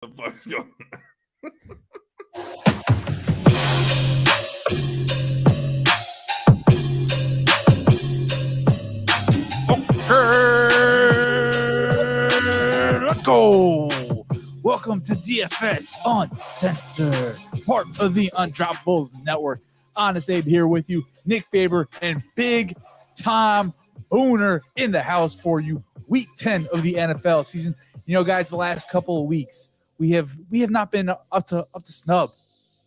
The fuck's going on? Let's go. Welcome to DFS Uncensored, part of the Undroppables network. Honest Abe here with you, Nick Faber, and Big Tom Booner in the house for you. Week 10 of the NFL season. You know, guys, the last couple of weeks we have not been up to snub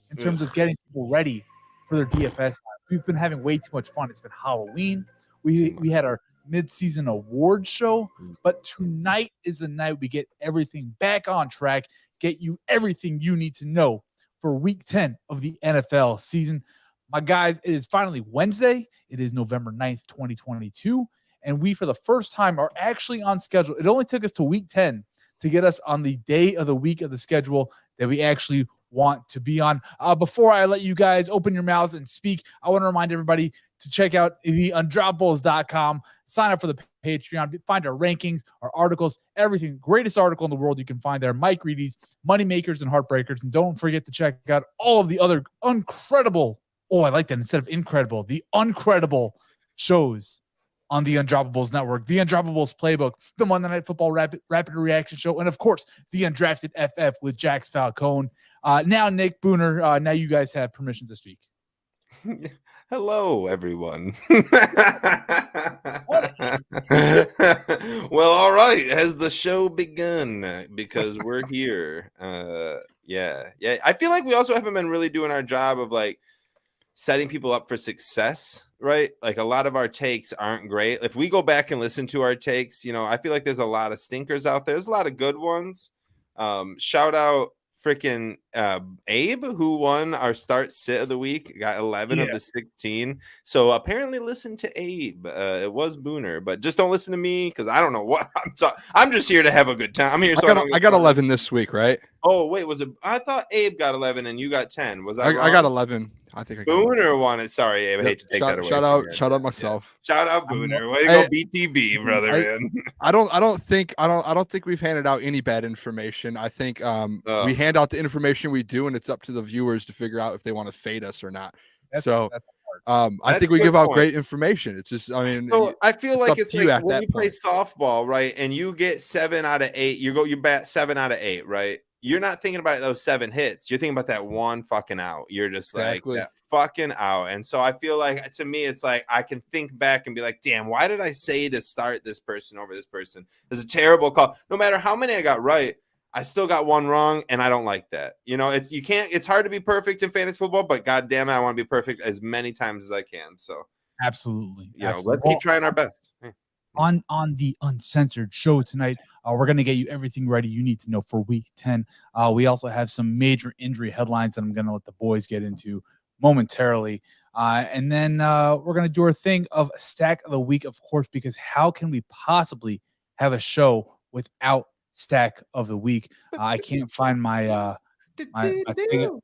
in terms of getting people ready for their DFS. We've been having way too much fun. It's been Halloween. We had our mid-season award show, but tonight is the night we get everything back on track, get you everything you need to know for week 10 of the NFL season. My guys, it is finally Wednesday. It is November 9th, 2022, and we, for the first time, are actually on schedule. It only took us to week 10 to get us on the day of the week of the schedule that we actually want to be on. Before I let you guys open your mouths and speak, I want to remind everybody to check out the Undroppables.com, sign up for the Patreon, find our rankings, our articles, everything. Greatest article in the world you can find there. Mike Reedy's Money Makers and Heartbreakers. And don't forget to check out all of the other incredible, I like that instead of incredible, the uncredible shows on the Undroppables Network, the Undroppables Playbook, the Monday Night Football Rapid Reaction Show, and of course, the Undrafted FF with Jax Falcone. Now, Nick Booner, now you guys have permission to speak. Hello, everyone. Well, all right. Has the show begun? Because we're here. Yeah. I feel like we also haven't been really doing our job of like setting people up for success, right? Like a lot of our takes aren't great. If we go back and listen to our takes, you know, I feel like there's a lot of stinkers out there. There's a lot of good ones. Shout out freaking Abe, who won our start sit of the week, got 11 of the 16. So apparently listen to Abe. It was Booner, but just don't listen to me because I don't know what I'm talking. I'm just here to have a good time. I'm here. I got 11 this week, right? Oh wait, was it? I thought Abe got 11 and you got 10. Was that? I got 11. I think I got Booner 11. won it. Sorry, Abe. I hate to take that away. Shout out myself. Yeah. Shout out Booner. Way to go, BTB, brother. Man. I don't think we've handed out any bad information. I think we hand out the information we do, and it's up to the viewers to figure out if they want to fade us or not. I think we give out great information. It's just, I mean, so I feel like it's like when you play softball, right? And you get 7 out of 8, you bat 7 out of 8, right? You're not thinking about those 7 hits. You're thinking about that one fucking out. You're just like that fucking out. And so I feel like, to me, it's like I can think back and be like, damn, why did I say to start this person over this person? It's a terrible call. No matter how many I got right, I still got one wrong, and I don't like that. You know, it's hard to be perfect in fantasy football, but God damn it, I want to be perfect as many times as I can. So absolutely. Let's keep trying our best. On the Uncensored show tonight, we're going to get you everything ready you need to know for week 10. We also have some major injury headlines that I'm going to let the boys get into momentarily. And then we're going to do our thing of Stack of the Week, of course, because how can we possibly have a show without Stack of the Week? I can't find my thing.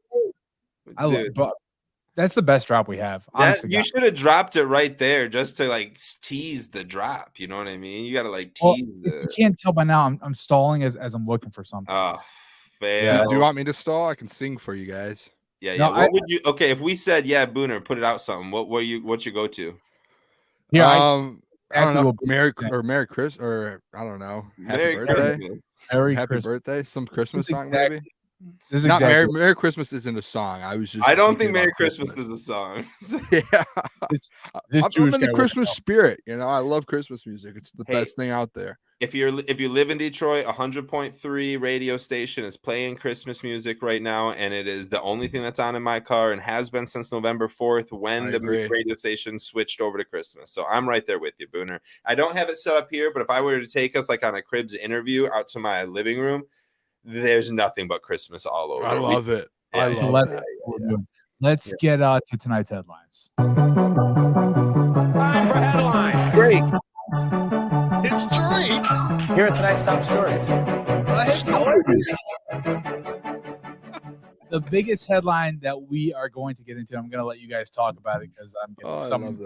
That's the best drop we have. You should have dropped it right there just to like tease the drop. You know what I mean? You got to like tease. You can't tell by now. I'm stalling as I'm looking for something. Oh, yeah. Do you want me to stall? I can sing for you guys. Yeah. No, what would you? Okay, if we said Booner, put it out something. What's your go-to? Yeah, I don't know. Merry Christmas, or I don't know. Happy birthday. Happy birthday. Some Christmas song, maybe. Merry Christmas isn't a song. I don't think Merry Christmas is a song. Yeah. I'm in the Christmas spirit. You know, I love Christmas music. It's the best thing out there. If you live in Detroit, 100.3 radio station is playing Christmas music right now, and it is the only thing that's on in my car and has been since November 4th when the radio station switched over to Christmas. So I'm right there with you, Booner. I don't have it set up here, but if I were to take us like on a Cribs interview out to my living room, there's nothing but Christmas all over. I love it. I love that. Yeah. Let's get to tonight's headlines. Time for headlines. Great. It's Drake. Here are tonight's top stories. The biggest headline that we are going to get into, I'm going to let you guys talk about it because I'm getting someone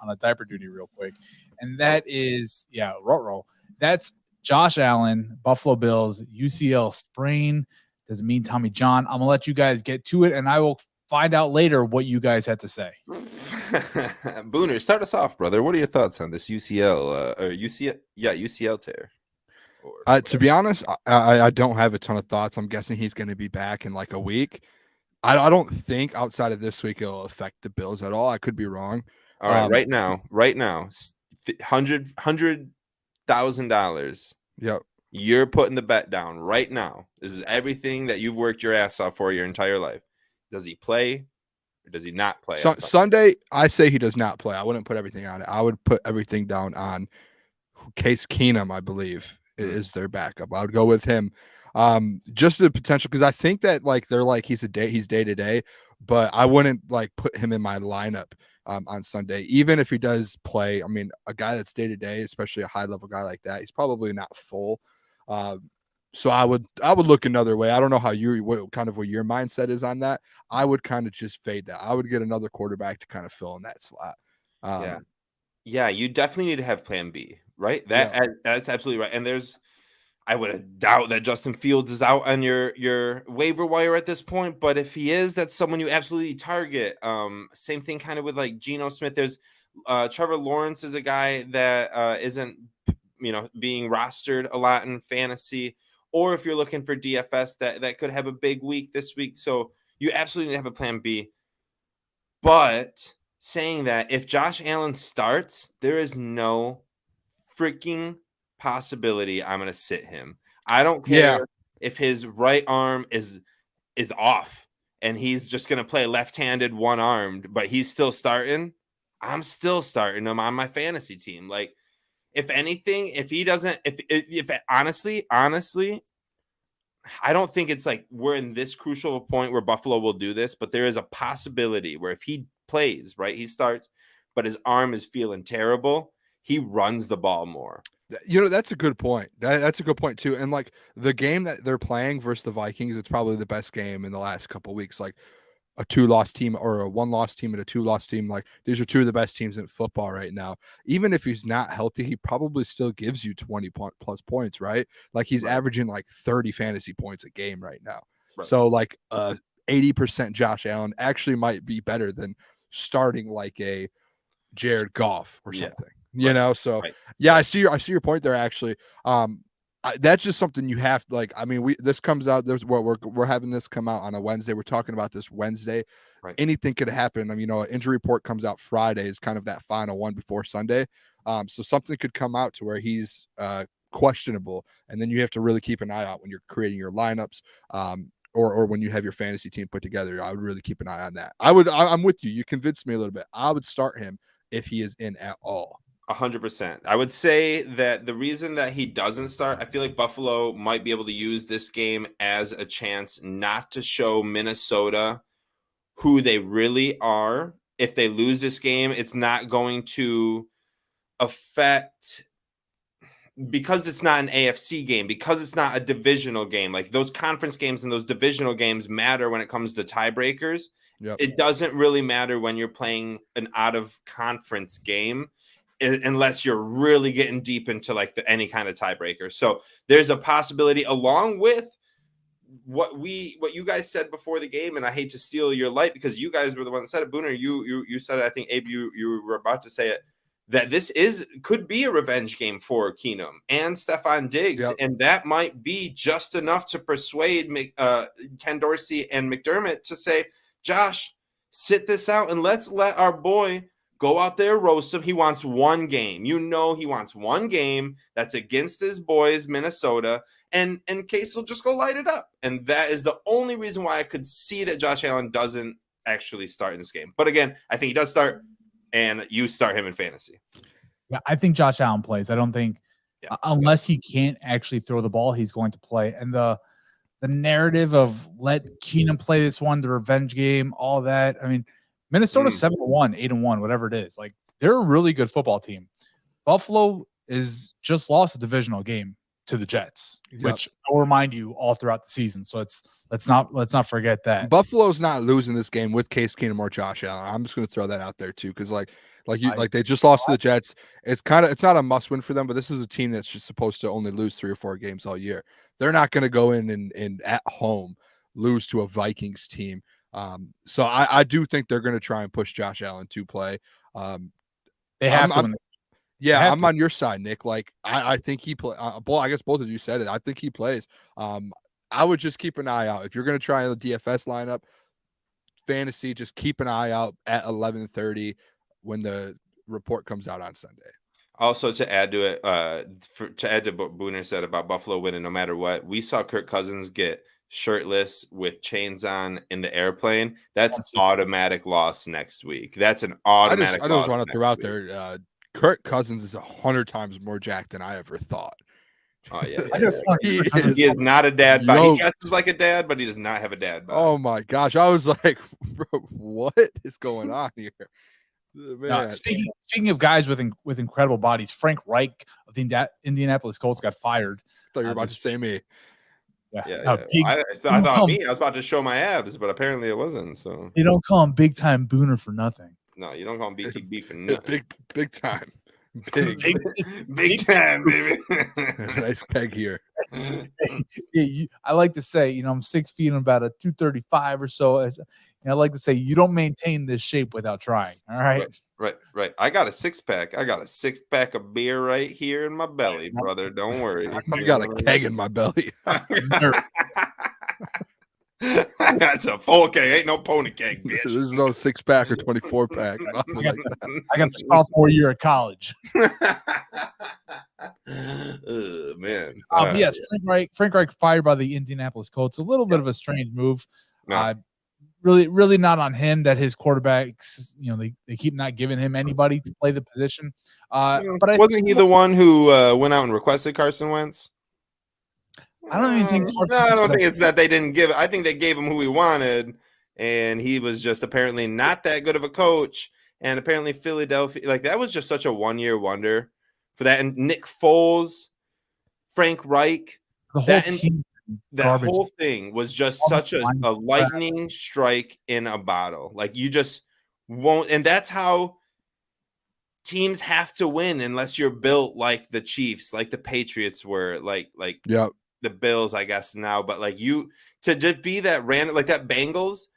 on a diaper duty real quick. And that is, Ruh-roh. That's Josh Allen, Buffalo Bills, UCL sprain. Doesn't mean Tommy John. I'm gonna let you guys get to it, and I will find out later what you guys had to say. Booner, start us off, brother. What are your thoughts on this UCL tear? To be honest, I don't have a ton of thoughts. I'm guessing he's going to be back in like a week. I don't think outside of this week it'll affect the Bills at all. I could be wrong. All right, right now, $100,000. Yep. You're putting the bet down right now. This is everything that you've worked your ass off for your entire life. Does he play or does he not play? Sunday, I say he does not play. I wouldn't put everything on it. I would put everything down on Case Keenum, I believe, is their backup. I would go with him. Just the potential, because I think that like they're like he's day to day, but I wouldn't like put him in my lineup on Sunday, even if he does play. I mean, a guy that's day to day, especially a high level guy like that, he's probably not full. So I would look another way. I don't know how what your mindset is on that. I would kind of just fade that. I would get another quarterback to kind of fill in that slot. Yeah, you definitely need to have plan B, right? That's absolutely right. And I would doubt that Justin Fields is out on your waiver wire at this point, but if he is, that's someone you absolutely target. Same thing kind of with like Geno Smith. There's Trevor Lawrence is a guy that isn't being rostered a lot in fantasy, or if you're looking for DFS that could have a big week this week. So you absolutely need to have a plan B. But saying that, if Josh Allen starts, there is no freaking possibility I'm going to sit him. I don't care if his right arm is off and he's just going to play left-handed, one-armed, but he's still starting. I'm still starting him on my fantasy team. Like, if anything, if he doesn't, if honestly, I don't think it's like we're in this crucial point where Buffalo will do this, but there is a possibility where if he plays, right, he starts, but his arm is feeling terrible, he runs the ball more. That's a good point. That's a good point too. And like the game that they're playing versus the Vikings, it's probably the best game in the last couple of weeks. Like a 2-loss team or a 1-loss team and a 2-loss team. Like these are two of the best teams in football right now. Even if he's not healthy, he probably still gives you 20 plus points, right? Like he's averaging like 30 fantasy points a game right now. Right. So like 80% Josh Allen actually might be better than starting like a Jared Goff or something. So I see your point there. Actually, that's just something you have to like. I mean, this comes out. There's what we're having this come out on a Wednesday. We're talking about this Wednesday. Right. Anything could happen. I mean, an injury report comes out Friday is kind of that final one before Sunday. So something could come out to where he's questionable, and then you have to really keep an eye out when you're creating your lineups. Or when you have your fantasy team put together. I would really keep an eye on that. I'm with you. You convinced me a little bit. I would start him if he is in at all. 100%. I would say that the reason that he doesn't start, I feel like Buffalo might be able to use this game as a chance not to show Minnesota who they really are. If they lose this game, it's not going to affect, because it's not an AFC game, because it's not a divisional game. Like those conference games and those divisional games matter when it comes to tiebreakers. Yep. It doesn't really matter when you're playing an out of conference game, unless you're really getting deep into like any kind of tiebreaker. So there's a possibility, along with what you guys said before the game, and I hate to steal your light because you guys were the one that said it. Booner, you said it. I think Abe, you were about to say it, that this could be a revenge game for Keenum and Stephon Diggs. Yep. And that might be just enough to persuade Ken Dorsey and McDermott to say, Josh, sit this out and let's let our boy go out there, roast him. He wants one game. He wants one game that's against his boys, Minnesota, and Case will just go light it up. And that is the only reason why I could see that Josh Allen doesn't actually start in this game. But again, I think he does start, and you start him in fantasy. Yeah, I think Josh Allen plays. I don't think, unless he can't actually throw the ball, he's going to play. And the narrative of let Keenum play this one, the revenge game, all that. I mean, Minnesota's 7-1, 8-1, whatever it is. Like, they're a really good football team. Buffalo is just lost a divisional game to the Jets, which I'll remind you all throughout the season. So let's not forget that. Buffalo's not losing this game with Case Keenum or Josh Allen. I'm just going to throw that out there too, because like Like they just lost to the Jets. It's not a must win for them, but this is a team that's just supposed to only lose 3 or 4 games all year. They're not going to go in and at home lose to a Vikings team. So I do think they're going to try and push Josh Allen to play. They have to win this. Yeah, I'm on your side, Nick. Like I think he play. I guess both of you said it. I think he plays. I would just keep an eye out if you're going to try the DFS lineup. Fantasy, just keep an eye out at 11:30 when the report comes out on Sunday. Also, to add to it, to add to what Booner said about Buffalo winning no matter what, we saw Kirk Cousins get shirtless with chains on in the airplane. That's automatic loss next week. That's an automatic. I just want to throw out there. Kirk Cousins is 100 times more jacked than I ever thought. Oh yeah, he is not a dad bod. He dresses like a dad, but he does not have a dad bod. Oh my gosh, I was like, bro, what is going on here? No, speaking of guys with incredible bodies, Frank Reich of the Indianapolis Colts got fired. I thought you were about to say me. Yeah. I thought me. I was about to show my abs, but apparently it wasn't. So they don't call him Big Time Booner for nothing. No, you don't call him BTB for nothing. Big time. Big time, baby. Nice peg here. I like to say, I'm 6 feet and about a 235 or so. I like to say, you don't maintain this shape without trying. All right. Right. I got a 6-pack. I got a 6-pack of beer right here in my belly, brother. Don't worry. I got a keg in my belly. That's a full keg. Ain't no pony keg, bitch. There's no 6-pack or 24-pack. I got the sophomore year at college. Man. Yes, Frank Reich fired by the Indianapolis Colts. A little bit of a strange move. No. Really not on him that his quarterbacks, they keep not giving him anybody to play the position. But wasn't he the one who went out and requested Carson Wentz? I don't even think. I don't think it's that they didn't give. I think they gave him who he wanted, and he was just apparently not that good of a coach. And apparently Philadelphia, like that was just such a 1-year wonder for that. And Nick Foles, Frank Reich, the whole team. That whole thing was just such a lightning strike in a bottle. Like you just won't, and that's how teams have to win unless you're built like the Chiefs, like the Patriots were, like the Bills, I guess now. But like you to just be that random, like that Bengals.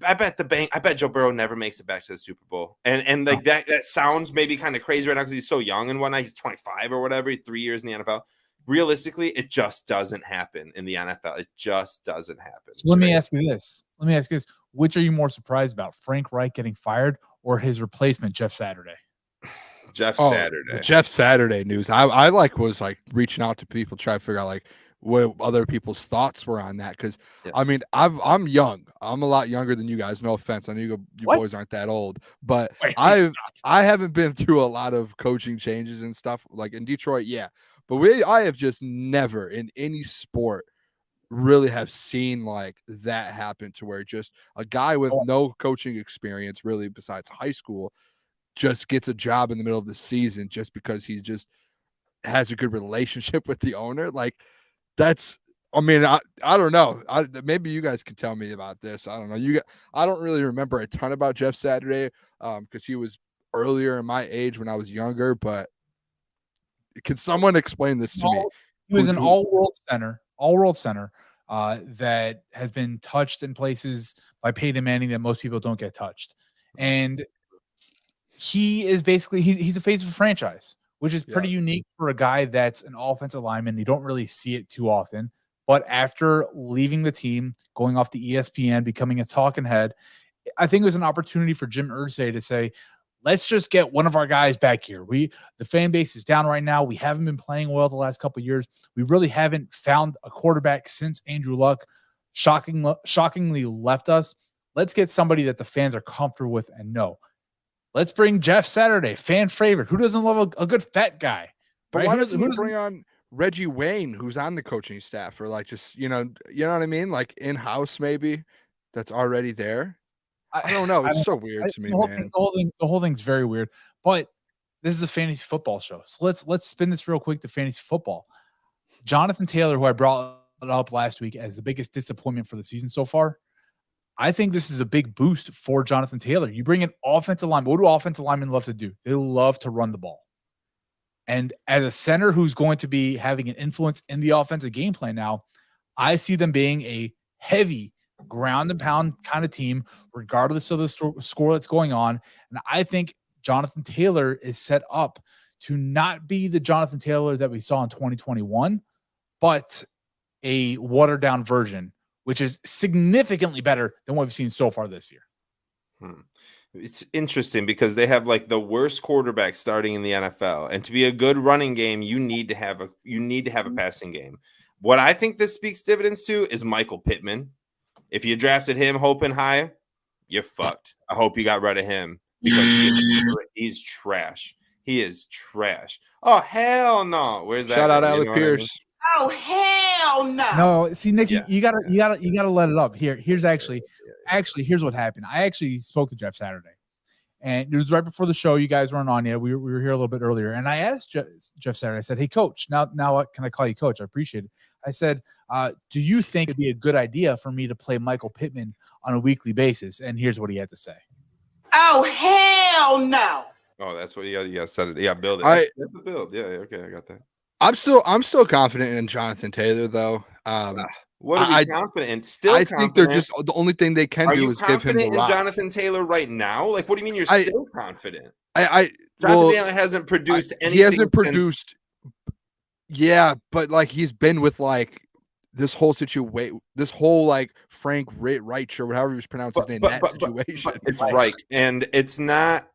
I bet Joe Burrow never makes it back to the Super Bowl. And like that sounds maybe kind of crazy right now because he's so young and whatnot. He's 25 or whatever, 3 years in the NFL. Realistically, it just doesn't happen in the NFL. It just doesn't happen. So let me ask you this. Which are you more surprised about? Frank Reich getting fired or his replacement, Jeff Saturday? Saturday. The Jeff Saturday news. I was reaching out to people, try to figure out what other people's thoughts were on that. Because I mean, I'm young. I'm a lot younger than you guys. No offense. I know you boys aren't that old, but I haven't been through a lot of coaching changes and stuff like in Detroit. Yeah. But I have just never in any sport really have seen like that happen to where just a guy with no coaching experience really besides high school just gets a job in the middle of the season just because he just has a good relationship with the owner. Like that's, I mean, I don't know. Maybe you guys can tell me about this. I don't know. I don't really remember a ton about Jeff Saturday because he was earlier in my age when I was younger, but can someone explain this to me? He was an all-world center that has been touched in places by Peyton Manning that most people don't get touched. And he is basically he's a face of a franchise, which is pretty unique for a guy that's an offensive lineman. You don't really see it too often. But after leaving the team, going off the ESPN, becoming a talking head, I think it was an opportunity for Jim Irsay to say, let's just get one of our guys back here. The fan base is down right now. We haven't been playing well the last couple of years. We really haven't found a quarterback since Andrew Luck shockingly left us. Let's get somebody that the fans are comfortable with and know. Let's bring Jeff Saturday, fan favorite. Who doesn't love a good fat guy? But right? why doesn't he bring on Reggie Wayne, who's on the coaching staff, or like just you know what I mean, like in-house maybe that's already there? I don't know. It's so weird to me, man. The whole thing's very weird. But this is a fantasy football show, so let's spin this real quick to fantasy football. Jonathan Taylor, who I brought up last week as the biggest disappointment for the season so far, I think this is a big boost for Jonathan Taylor. You bring an offensive line. What do offensive linemen love to do? They love to run the ball. And as a center who's going to be having an influence in the offensive game plan now, I see them being a heavy ground and pound kind of team, regardless of the score that's going on. And I think Jonathan Taylor is set up to not be the Jonathan Taylor that we saw in 2021, but a watered down version, which is significantly better than what we've seen so far this year. It's interesting because they have like the worst quarterback starting in the NFL, and to be a good running game, you need to have a passing game. What I think this speaks dividends to is Michael Pittman. If you drafted him hoping high, you're fucked. I hope you got rid of him because he's trash. He is trash. Oh hell no! Where's that? Shout out Alec Pierce. Oh hell no! No, see, Nick, you gotta let it up. Here's here's what happened. I actually spoke to Jeff Saturday, and it was right before the show. You guys weren't on yet. We were here a little bit earlier, and I asked Jeff Saturday. I said, "Hey, Coach, now can I call you Coach? I appreciate it." I said, "Do you think it'd be a good idea for me to play Michael Pittman on a weekly basis?" And here's what he had to say. Oh hell no! Oh, that's what you got said it. Yeah, build it. That's the build. Yeah, okay, I got that. I'm still confident in Jonathan Taylor, though. What are we confident in? Still, I think they're just the only thing they can do is give him the rock. Jonathan Taylor right now? Like, what do you mean you're still confident? Jonathan Taylor hasn't produced anything. He hasn't produced. Yeah, but like he's been with like this whole situation, this whole like Frank Reich or however you pronounce his name. Situation. It's Reich, and it's not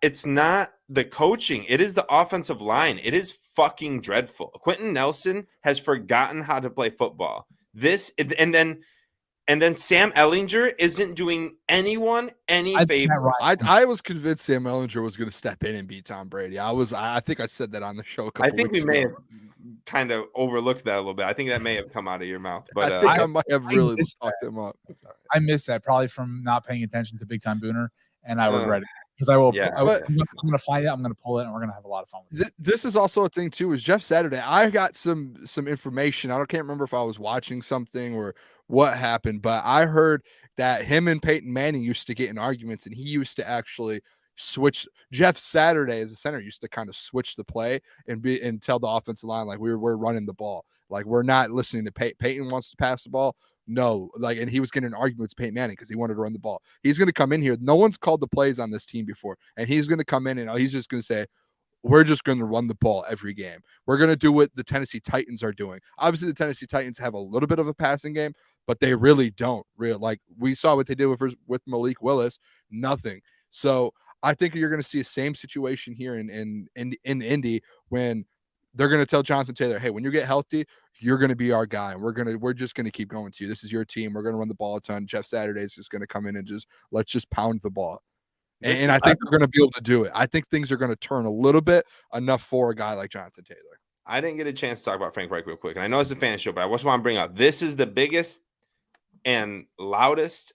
the coaching. It is the offensive line. It is fucking dreadful. Quentin Nelson has forgotten how to play football. And then Sam Ellinger isn't doing anyone any favors. I was convinced Sam Ellinger was going to step in and beat Tom Brady. I think I said that on the show. I think we may have kind of overlooked that a little bit. I think that may have come out of your mouth, but I think I might have really fucked him up. I missed that probably from not paying attention to Big Time Booner, and I regret it. Because I'm going to find it. I'm going to pull it, and we're going to have a lot of fun with it. This is also a thing too. Is Jeff Saturday? I got some information. I can't remember if I was watching something or what happened, but I heard that him and Peyton Manning used to get in arguments, and he used to actually switch. Jeff Saturday as a center used to kind of switch the play and tell the offensive line like we're running the ball, like we're not listening to Peyton. Peyton wants to pass the ball. No, like, and he was getting an argument with Peyton Manning because he wanted to run the ball. He's going to come in here. No one's called the plays on this team before, and he's going to come in and he's just going to say, we're just going to run the ball every game. We're going to do what the Tennessee Titans are doing. Obviously, the Tennessee Titans have a little bit of a passing game, but they really don't. Like we saw what they did with Malik Willis, nothing. So I think you're going to see the same situation here in Indy when they're going to tell Jonathan Taylor, hey, when you get healthy, you're going to be our guy. And we're just going to keep going to you. This is your team. We're going to run the ball a ton. Jeff Saturday is just going to come in and let's just pound the ball. And I think they're going to be able to do it. I think things are going to turn a little bit enough for a guy like Jonathan Taylor. I didn't get a chance to talk about Frank Reich real quick. And I know it's a fan show, but I just want to bring up, this is the biggest and loudest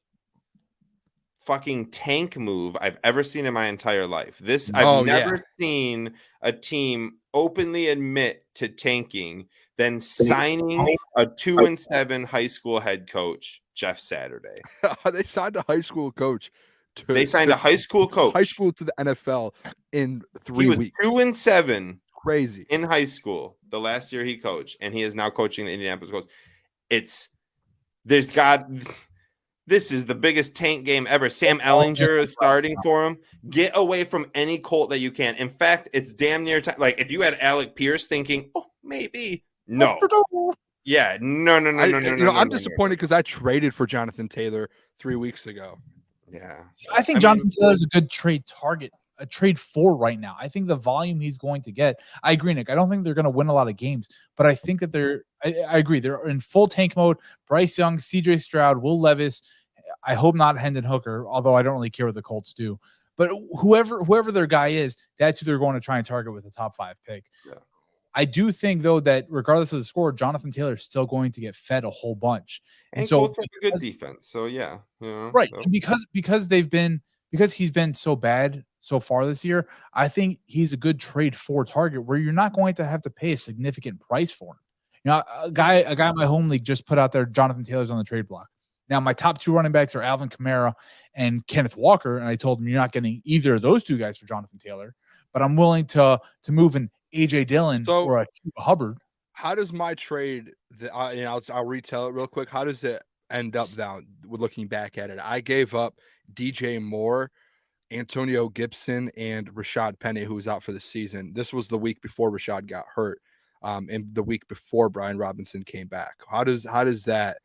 fucking tank move I've ever seen in my entire life. I've never seen a team openly admit to tanking than signing a 2-7 high school head coach, Jeff Saturday. They signed a high school coach. They signed a high school coach. High school to the NFL in 3 weeks. 2-7. Crazy. In high school, the last year he coached, and he is now coaching the Indianapolis Colts. This is the biggest tank game ever. Sam Ellinger is starting for him. Get away from any Colt that you can. In fact, it's damn near time. Like if you had Alec Pierce thinking, oh, maybe. No. Yeah. No. I'm disappointed because I traded for Jonathan Taylor 3 weeks ago. Yeah. I think Jonathan Taylor is a good trade target, a trade for right now. I think the volume he's going to get, I agree, Nick. I don't think they're going to win a lot of games, but I think that I agree. They're in full tank mode. Bryce Young, CJ Stroud, Will Levis. I hope not Hendon Hooker, although I don't really care what the Colts do. But whoever their guy is, that's who they're going to try and target with a top 5 pick. Yeah. I do think, though, that regardless of the score, Jonathan Taylor is still going to get fed a whole bunch. And so Colts have a good defense. So, yeah. Right. So. And because he's been so bad so far this year, I think he's a good trade for target where you're not going to have to pay a significant price for him. You know, a guy in my home league just put out there, Jonathan Taylor's on the trade block. Now, my top 2 running backs are Alvin Kamara and Kenneth Walker, and I told him you're not getting either of those 2 guys for Jonathan Taylor, but I'm willing to move an A.J. Dillon or a Hubbard. How does my trade, I'll retell it real quick. How does it end up now looking back at it? I gave up DJ Moore, Antonio Gibson, and Rashad Penny, who was out for the season. This was the week before Rashad got hurt, and the week before Brian Robinson came back. How does that?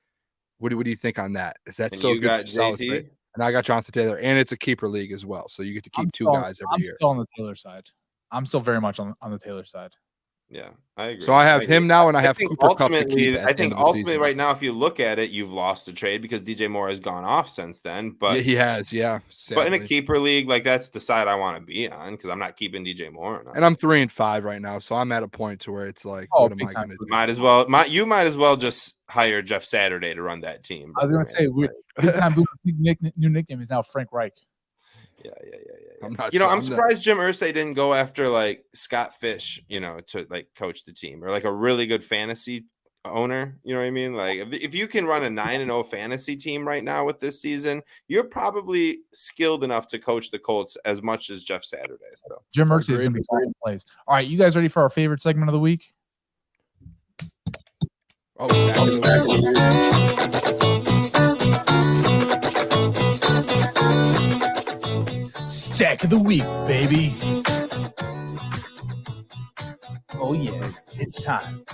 What do you think on that? Is that still you good? Got JT? And I got Jonathan Taylor, and it's a keeper league as well, so you get to keep 2 guys every year. I'm still on the Taylor side. I'm still very much on the Taylor side. Yeah, I agree. So I have him now, and I have Cooper Kupp. I think ultimately right now, if you look at it, you've lost the trade because DJ Moore has gone off since then. But he has, yeah. Sadly. But in a keeper league, like that's the side I want to be on because I'm not keeping DJ Moore. And I'm 3-5 right now, so I'm at a point to where it's like, what am I going to do? You might as well just hire Jeff Saturday to run that team. I was going to say, big time new nickname is now Frank Reich. Yeah. I'm surprised Jim Irsay didn't go after like Scott Fish, to like coach the team or like a really good fantasy owner. You know what I mean? Like if you can run a 9-0 fantasy team right now with this season, you're probably skilled enough to coach the Colts as much as Jeff Saturday. So Jim Irsay is going to be in place. All right, you guys ready for our favorite segment of the week? Stack of the week, baby. Oh yeah, it's time.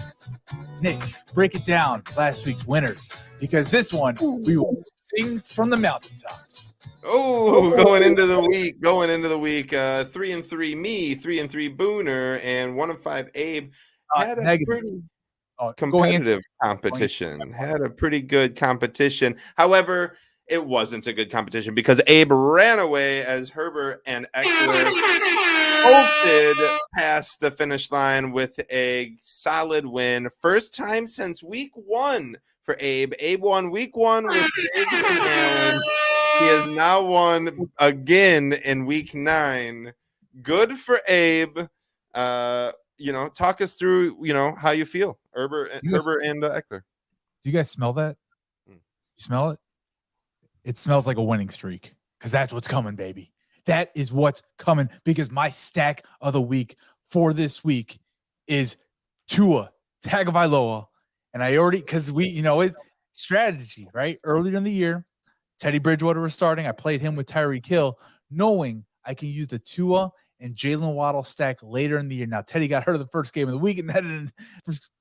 Nick, break it down, last week's winners, because this one we will sing from the mountaintops. Going into the week, 3-3 me, 3-3 Booner, and 1-5 Abe had a pretty competitive competition. Had a pretty good competition. However, it wasn't a good competition because Abe ran away as Herbert and Eckler bolted past the finish line with a solid win. First time since week 1 for Abe. Abe won week 1 with Biggs and Allen. He has now won again in week 9. Good for Abe. Talk us through, how you feel. Herbert and Eckler. Do you guys smell that? You smell it? It smells like a winning streak because that's what's coming, baby. That is what's coming because my stack of the week for this week is Tua Tagovailoa. And I already, because strategy, right? Earlier in the year, Teddy Bridgewater was starting. I played him with Tyreek Hill, knowing I can use the Tua and Jalen Waddle stack later in the year. Now, Teddy got hurt in the first game of the week, and that didn't,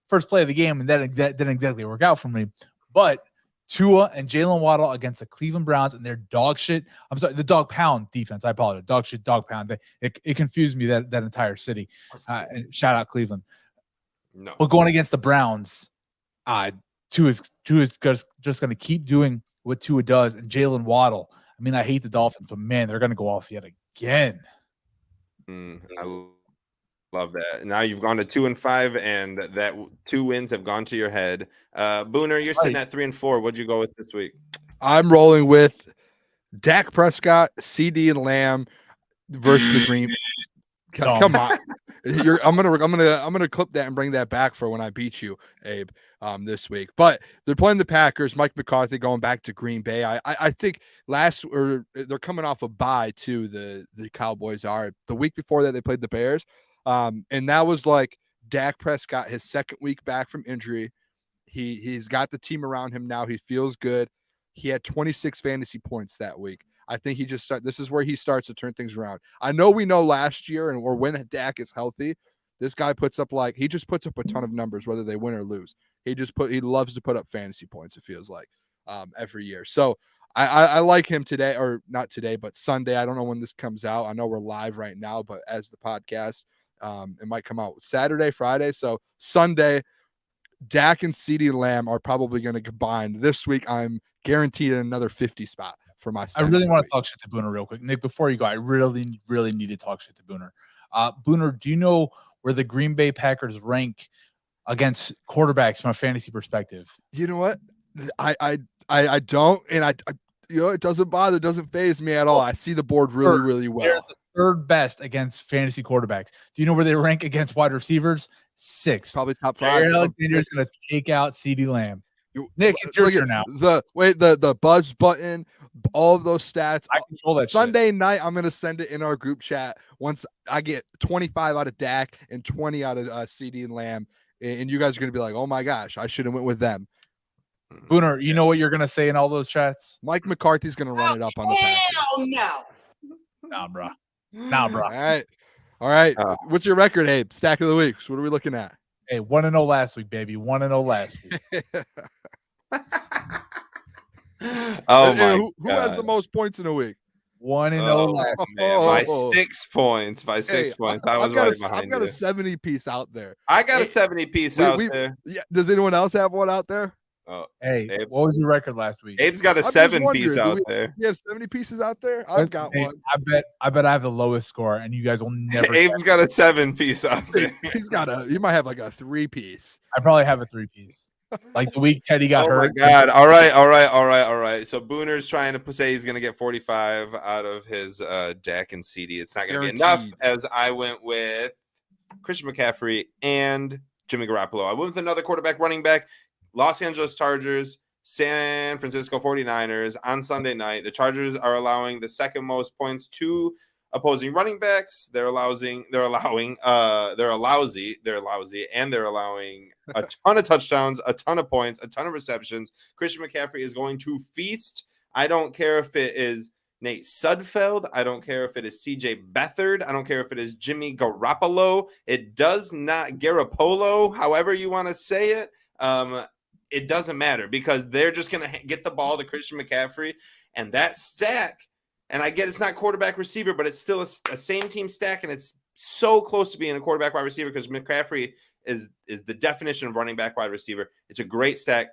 first play of the game, and that didn't exactly work out for me. But Tua and Jalen Waddle against the Cleveland Browns and their dog shit. I'm sorry, the dog pound defense. I apologize. Dog shit, dog pound. It confused me that entire city. And shout out Cleveland. No, but going against the Browns, Tua is just going to keep doing what Tua does. And Jalen Waddle. I mean, I hate the Dolphins, but man, they're going to go off yet again. I love that. Now you've gone to 2-5, and that 2 wins have gone to your head. Booner, you're sitting at 3-4. What'd you go with this week? I'm rolling with Dak Prescott, CD and Lamb versus the Green. Come on, I'm gonna clip that and bring that back for when I beat you, Abe, this week. But they're playing the Packers. Mike McCarthy going back to Green Bay. I think they're coming off a bye too. The Cowboys are. The week before that they played the Bears. And that was like Dak Prescott, his second week back from injury. He's got the team around him now. He feels good. He had 26 fantasy points that week. I think this is where he starts to turn things around. I know we know last year or when Dak is healthy, this guy puts up a ton of numbers, whether they win or lose. He loves to put up fantasy points, it feels like, every year. So I like him today, or not today, but Sunday. I don't know when this comes out. I know we're live right now, but as the podcast, it might come out Saturday, Friday. So Sunday, Dak and CeeDee Lamb are probably going to combine. This week, I'm guaranteed another 50 spot for my stack. I really want to talk shit to Booner real quick. Nick, before you go, I really, really need to talk shit to Booner. Booner, do you know where the Green Bay Packers rank against quarterbacks from a fantasy perspective? You know what? I don't, and it doesn't bother, it doesn't faze me at all. I see the board really, really well. They're the third best against fantasy quarterbacks. Do you know where they rank against wide receivers? 6th. Probably top 5. Alexander's going to take out CeeDee Lamb. Nick, it's your turn now. The buzz button, all of those stats. I control that Sunday night, I'm gonna send it in our group chat once I get 25 out of Dak and 20 out of CD and Lamb, and you guys are gonna be like, "Oh my gosh, I should have went with them." Booner, you know what you're gonna say in all those chats? Mike McCarthy's gonna run it up on the pack. Hell no. Nah, bro. Nah, bro. All right. What's your record, Abe? Stack of the weeks. What are we looking at? Hey, 1-0 last week, baby. 1-0 last week. Oh my! Who has the most points in a week? 1-0 last week. By 6 points. By 6 points. I was right behind I've got a 70 piece out there. I got a 70 piece out there. Yeah. Does anyone else have one out there? Oh, hey, Abe. What was your record last week? Abe's got a 7 piece out there. You have 70 pieces out there? I've got one. I bet I have the lowest score, and you guys will never. Abe's got a 7 piece out there. He might have like a 3 piece. I probably have a 3 piece. Like the week Teddy got hurt. Oh my God. All right. So Booner's trying to say he's going to get 45 out of his Dak and CD. It's not going to be enough, as I went with Christian McCaffrey and Jimmy Garoppolo. I went with another quarterback, running back, Los Angeles Chargers, San Francisco 49ers on Sunday night. The Chargers are allowing the second most points to opposing running backs. They're lousy, and they're allowing a ton of touchdowns, a ton of points, a ton of receptions. Christian McCaffrey is going to feast. I don't care if it is Nate Sudfeld. I don't care if it is CJ Beathard. I don't care if it is Jimmy Garoppolo. It does not Garoppolo, however you want to say it. It doesn't matter, because they're just going to get the ball to Christian McCaffrey, and that stack. And I get it's not quarterback receiver, but it's still a same team stack, and it's so close to being a quarterback wide receiver, because McCaffrey is the definition of running back wide receiver. It's a great stack.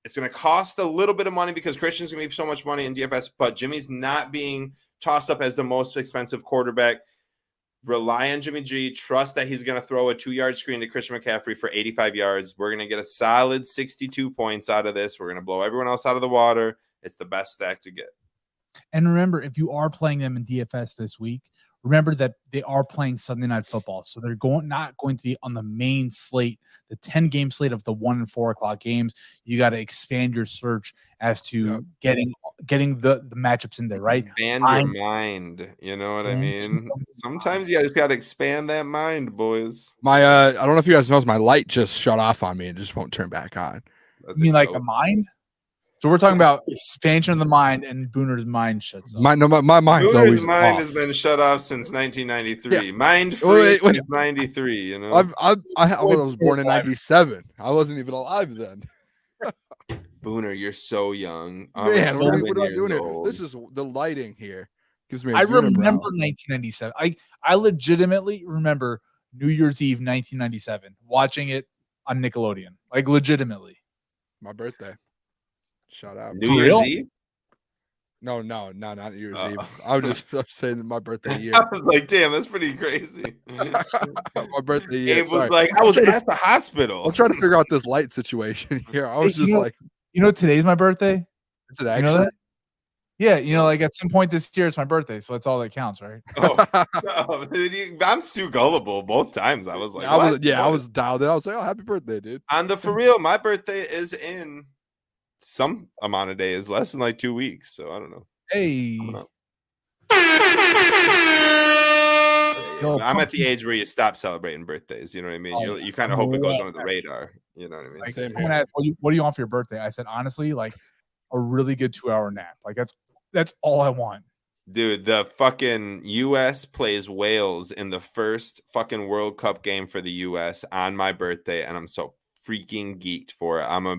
It's going to cost a little bit of money because Christian's going to be so much money in DFS, but Jimmy's not being tossed up as the most expensive quarterback. Rely on Jimmy G. Trust that he's going to throw a 2-yard screen to Christian McCaffrey for 85 yards. We're going to get a solid 62 points out of this. We're going to blow everyone else out of the water. It's the best stack to get. And remember, if you are playing them in DFS this week, remember that they are playing Sunday Night Football. So they're not going to be on the main slate, the 10-game slate of the 1 and 4 o'clock games. You got to expand your search as to getting the matchups in there, right? Expand your mind. You know what I mean? Sometimes you just got to expand that mind, boys. I don't know if you guys know, my light just shut off on me and just won't turn back on. You mean like a mind? So we're talking about expansion of the mind, and Booner's mind shuts off. My mind's Booner's always mind off. has been shut off since 1993. Yeah. Mind free since 93. You know, I was born in 97. I wasn't even alive then. Booner, you're so young. Man, what am I doing here? This is the lighting here. Gives me. I remember 1997. I legitimately remember New Year's Eve 1997, watching it on Nickelodeon. Like legitimately. My birthday. Shout out. New Year's Eve? No, not New Year's Eve. I'm saying my birthday year. I was like, damn, that's pretty crazy. My birthday year. Abe was like, I was at the hospital. I'm trying to figure out this light situation here. I was just like, today's my birthday. Is it actually? You know that? Yeah, like at some point this year it's my birthday, so that's all that counts, right? I'm too gullible both times. I was like, I was dialed in. I was like, oh, happy birthday, dude. On the for real, my birthday is in some amount of days, less than like 2 weeks. So I don't know. Hey, let's go. I'm at the age where you stop celebrating birthdays. You know what I mean? You kind of hope it goes under the radar. You know what I mean? Like, someone asked, what do you want for your birthday? I said, honestly, like a really good 2-hour nap. Like that's all I want. Dude, the fucking U.S. plays Wales in the first fucking World Cup game for the U.S. on my birthday, and I'm so freaking geeked for it. I'm gonna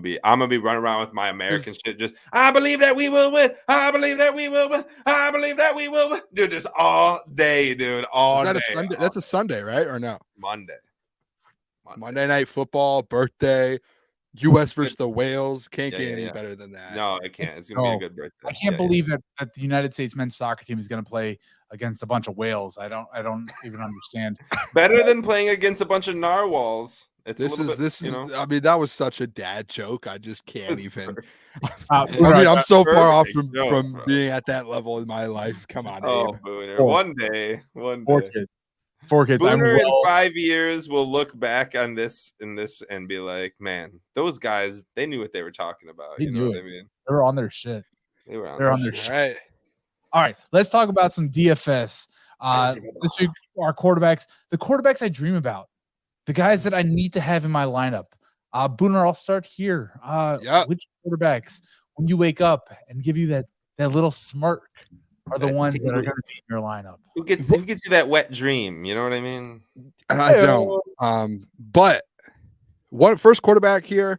be running around with my American shit. Just I believe that we will win. I believe that we will win. I believe that we will win. Dude, just all day, dude. All day. Sunday? That's a Sunday, right? Or no? Monday Night football, birthday, U.S. versus the Wales. Can't get any better than that. No, it can't. It's gonna be a good birthday. I can't believe that the United States men's soccer team is gonna play against a bunch of whales. I don't even understand. Better than playing against a bunch of narwhals. I mean, that was such a dad joke. I just can't even. I mean, I'm so far off from bro. being at that level in my life. Come on, Booner. One day. Kids. 4 kids. Booner in 5 years will look back on this and be like, man, those guys, they knew what they were talking about. They you know what I mean? They were on their shit. They're on their shit. All right. Let's talk about some DFS. This week, our quarterbacks, the quarterbacks I dream about, the guys that I need to have in my lineup. Booner, I'll start here. Which quarterbacks, when you wake up and give you that little smirk, are the ones that are going to be in your lineup? Who gets you that wet dream? You know what I mean? I don't. But first quarterback here,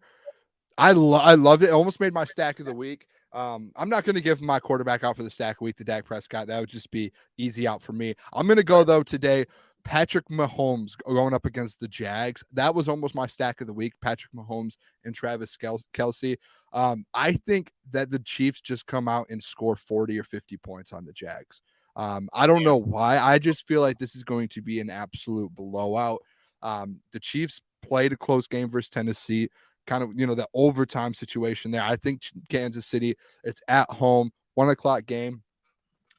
I loved it. It almost made my stack of the week. I'm not going to give my quarterback out for the stack of the week to Dak Prescott. That would just be easy out for me. I'm going to go, though, today, Patrick Mahomes going up against the Jags. That was almost my stack of the week, Patrick Mahomes and Travis Kelce. I think that the Chiefs just come out and score 40 or 50 points on the Jags. I don't know why. I just feel like this is going to be an absolute blowout. The Chiefs played a close game versus Tennessee, kind of, the overtime situation there. I think Kansas City, it's at home, 1:00 game.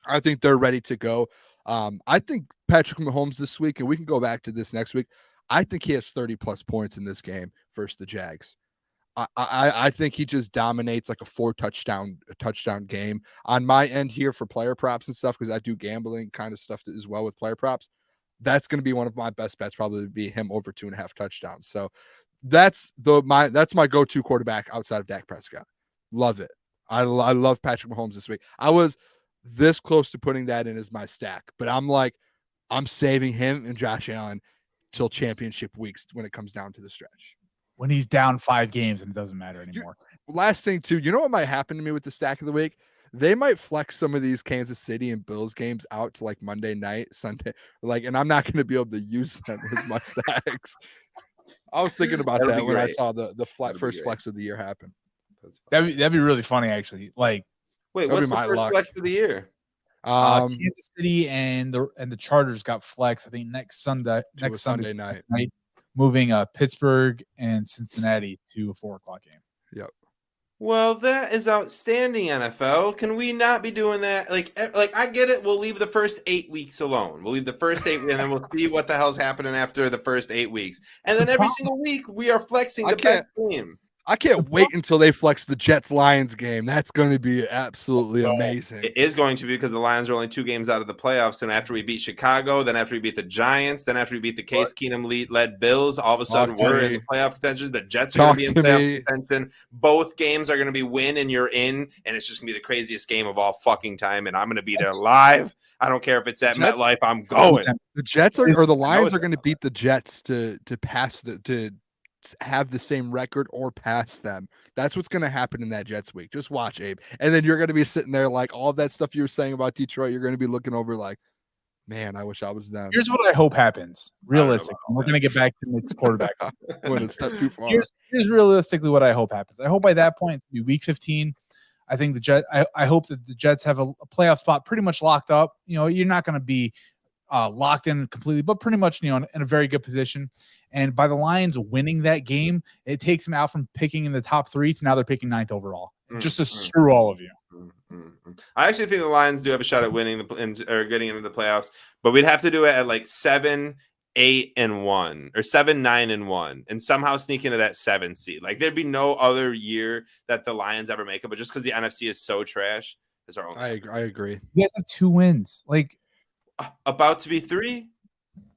I think they're ready to go. I think Patrick Mahomes this week, and we can go back to this next week, I think he has 30-plus points in this game versus the Jags. I think he just dominates like a 4-touchdown game. On my end here for player props and stuff, because I do gambling kind of stuff as well with player props, that's going to be one of my best bets, probably be him over 2.5 touchdowns. So that's my go-to quarterback outside of Dak Prescott. Love it. I love Patrick Mahomes this week. I was this close to putting that in as my stack, but I'm saving him and Josh Allen till championship weeks when it comes down to the stretch. When he's down 5 games and it doesn't matter anymore. Last thing too, you know what might happen to me with the stack of the week? They might flex some of these Kansas City and Bills games out to like Monday night, Sunday, and I'm not going to be able to use them as my stacks. I was thinking about that when I saw the first flex of the year happen. That'd be really funny, actually. Like, wait, what's the first flex of the year? Kansas City and the Chargers got flex. I think next Sunday night, moving Pittsburgh and Cincinnati to a 4:00 game. Yep. Well, that is outstanding, NFL. Can we not be doing that? Like I get it. We'll leave the first 8 weeks alone. We'll leave the first 8 weeks, and then we'll see what the hell's happening after the first 8 weeks. And then every single week, we are flexing the best team. I can't wait until they flex the Jets-Lions game. That's going to be absolutely amazing. It is going to be, because the Lions are only 2 games out of the playoffs. And after we beat Chicago, then after we beat the Giants, then after we beat the Case Keenum-led Bills, all of a sudden we're in playoff contention. The Jets are going to be in playoff contention. Both games are going to be win and you're in. And it's just going to be the craziest game of all fucking time. And I'm going to be there live. I don't care if it's at MetLife. I'm going. The Jets or the Lions are going to beat the Jets to pass to have the same record or pass them. That's what's going to happen in that Jets week. Just watch, Abe. And then you're going to be sitting there like all of that stuff you were saying about Detroit. You're going to be looking over like, man, I wish I was them. Here's what I hope happens. Realistically, we're going to get back to Nick's quarterback. When it's not too far. Here's realistically what I hope happens. I hope by that point it's going to be week 15. I think I hope that the Jets have a playoff spot pretty much locked up. You're not going to be locked in completely, but pretty much, in a very good position. And by the Lions winning that game, it takes them out from picking in the top 3 to now they're picking 9th overall, just to screw all of you. I actually think the Lions do have a shot at winning or getting into the playoffs, but we'd have to do it at like 7, 8, and 1, or 7, 9, and 1, and somehow sneak into that 7 seed. Like there'd be no other year that the Lions ever make it, but just because the NFC is so trash, it's our own. I agree. You guys have 2 wins, like about to be 3.